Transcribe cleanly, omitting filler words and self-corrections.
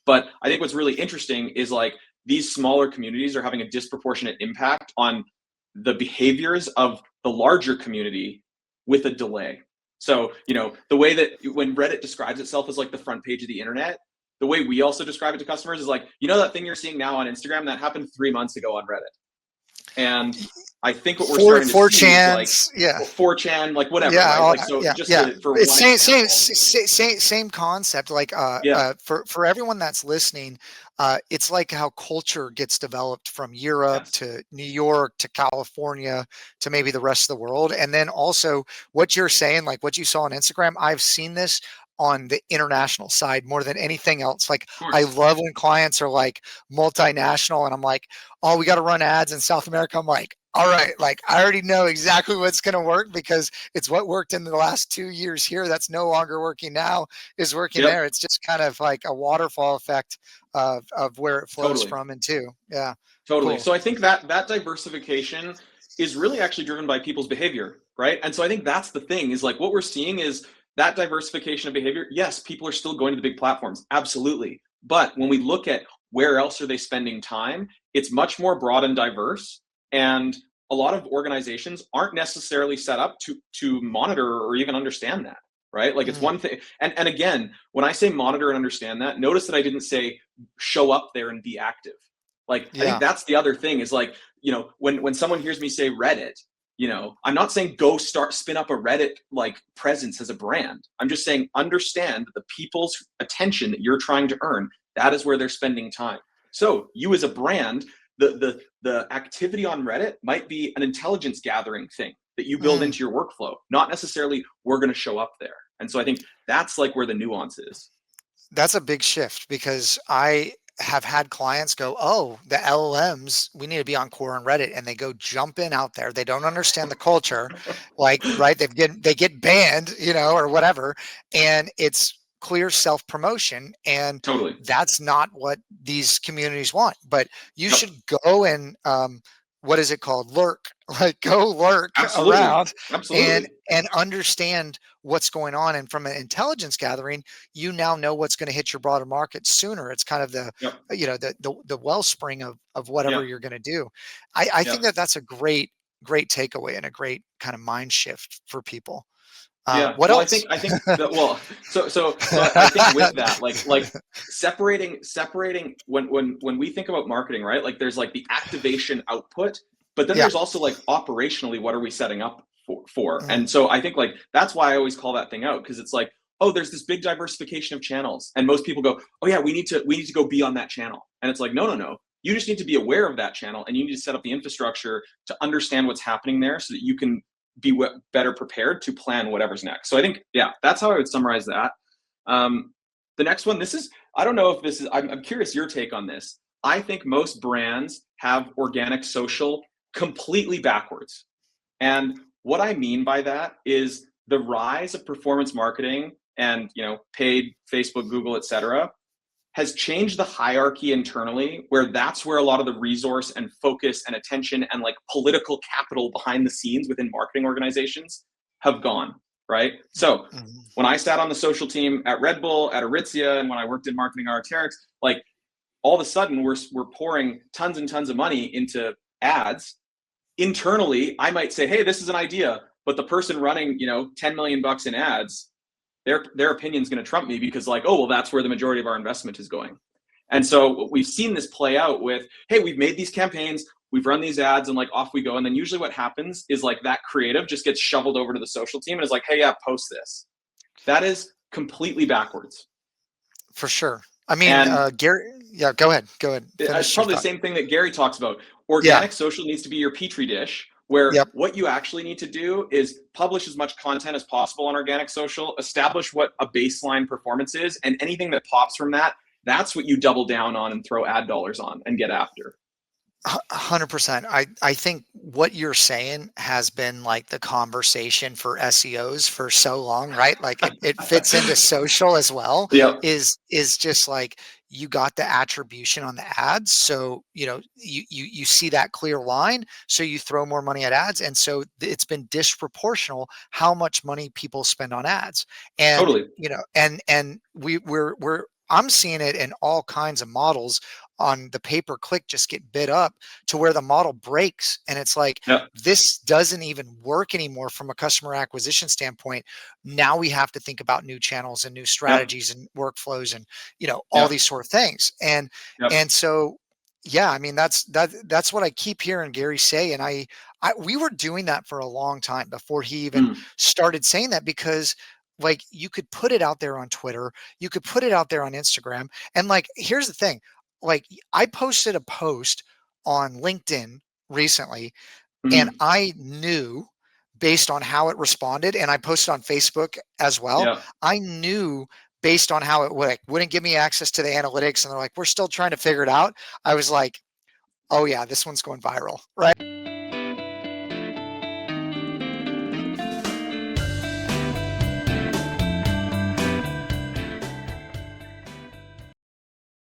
But I think what's really interesting is like these smaller communities are having a disproportionate impact on the behaviors of the larger community with a delay. So, the way that when Reddit describes itself as like the front page of the internet, the way we also describe it to customers is like, that thing you're seeing now on Instagram, that happened 3 months ago on Reddit. And I think what we're starting to see is like 4chan, like whatever, right? Like, so just for it's one example. same concept. Like, for everyone that's listening, it's like how culture gets developed from Europe to New York to California to maybe the rest of the world. And then also what you're saying, like what you saw on Instagram, I've seen this on the international side more than anything else. Like, I love when clients are like multinational and I'm like, oh, we got to run ads in South America. I'm like, all right, like I already know exactly what's going to work because it's what worked in the last 2 years here that's no longer working now is working there. It's just kind of like a waterfall effect of where it flows from and to. Yeah. Totally. Cool. So I think that diversification is really actually driven by people's behavior, right? And so I think that's the thing is like what we're seeing is that diversification of behavior. Yes, people are still going to the big platforms. Absolutely. But when we look at where else are they spending time, it's much more broad and diverse. And a lot of organizations aren't necessarily set up to monitor or even understand that, right? Like it's one thing. And again, when I say monitor and understand that, notice that I didn't say show up there and be active. Like, I think that's the other thing is like, when someone hears me say Reddit, I'm not saying go spin up a Reddit like presence as a brand. I'm just saying understand the people's attention that you're trying to earn. That is where they're spending time. So you as a brand, the activity on Reddit might be an intelligence gathering thing that you build into your workflow, not necessarily we're going to show up there. And so I think that's like where the nuance is. That's a big shift because I have had clients go, oh, the LLMs, we need to be on core and Reddit, and they go jump in out there. They don't understand the culture, like, right? They get banned, or whatever. And it's clear self-promotion. And that's not what these communities want, but you should go and, what is it called? Lurk, like go lurk around and understand what's going on. And from an intelligence gathering, you now know what's going to hit your broader market sooner. It's kind of the, the wellspring of whatever you're going to do. I think that's a great takeaway and a great kind of mind shift for people. What else? I think that, so I think with that, like separating when we think about marketing, right? Like there's like the activation output, but then there's also like operationally, what are we setting up for? And so I think like, that's why I always call that thing out. Cause it's like, oh, there's this big diversification of channels. And most people go, oh yeah, we need to go be on that channel. And it's like, no. You just need to be aware of that channel and you need to set up the infrastructure to understand what's happening there so that you can be better prepared to plan whatever's next. So I think, that's how I would summarize that. The next one, I don't know if this is, I'm curious your take on this. I think most brands have organic social completely backwards. And what I mean by that is the rise of performance marketing and, paid Facebook, Google, et cetera, has changed the hierarchy internally, where that's where a lot of the resource and focus and attention and like political capital behind the scenes within marketing organizations have gone, right? So when I sat on the social team at Red Bull, at Aritzia, and when I worked in marketing at Arc'teryx, like all of a sudden we're pouring tons and tons of money into ads. Internally, I might say, hey, this is an idea, but the person running, $10 million in ads, their opinion is going to trump me because like, oh, well, that's where the majority of our investment is going. And so we've seen this play out with, hey, we've made these campaigns, we've run these ads and like off we go. And then usually what happens is like that creative just gets shoveled over to the social team and is like, hey, post this. That is completely backwards. For sure. I mean, Gary, go ahead. It's probably the same thing that Gary talks about. Organic social needs to be your petri dish, where what you actually need to do is publish as much content as possible on organic social, establish what a baseline performance is, and anything that pops from that, that's what you double down on and throw ad dollars on and get after. 100%. I think what you're saying has been like the conversation for SEOs for so long, right? Like it fits into social as well. Is just like you got the attribution on the ads, so you see that clear line, so you throw more money at ads, and so it's been disproportional how much money people spend on ads, and and we're I'm seeing it in all kinds of models on the pay-per-click just get bid up to where the model breaks. And it's like, Yep. this doesn't even work anymore from a customer acquisition standpoint. Now we have to think about new channels and new Yep. strategies and workflows and, all Yep. these sort of things. And so, yeah, I mean, that's what I keep hearing Gary say. And we were doing that for a long time before he even started saying that, because like you could put it out there on Twitter, you could put it out there on Instagram. And like, here's the thing, like I posted a post on LinkedIn recently, and I knew based on how it responded, and I posted on Facebook as well. Yep. I knew based on how it wouldn't give me access to the analytics. And they're like, we're still trying to figure it out. I was like, oh yeah, this one's going viral, right?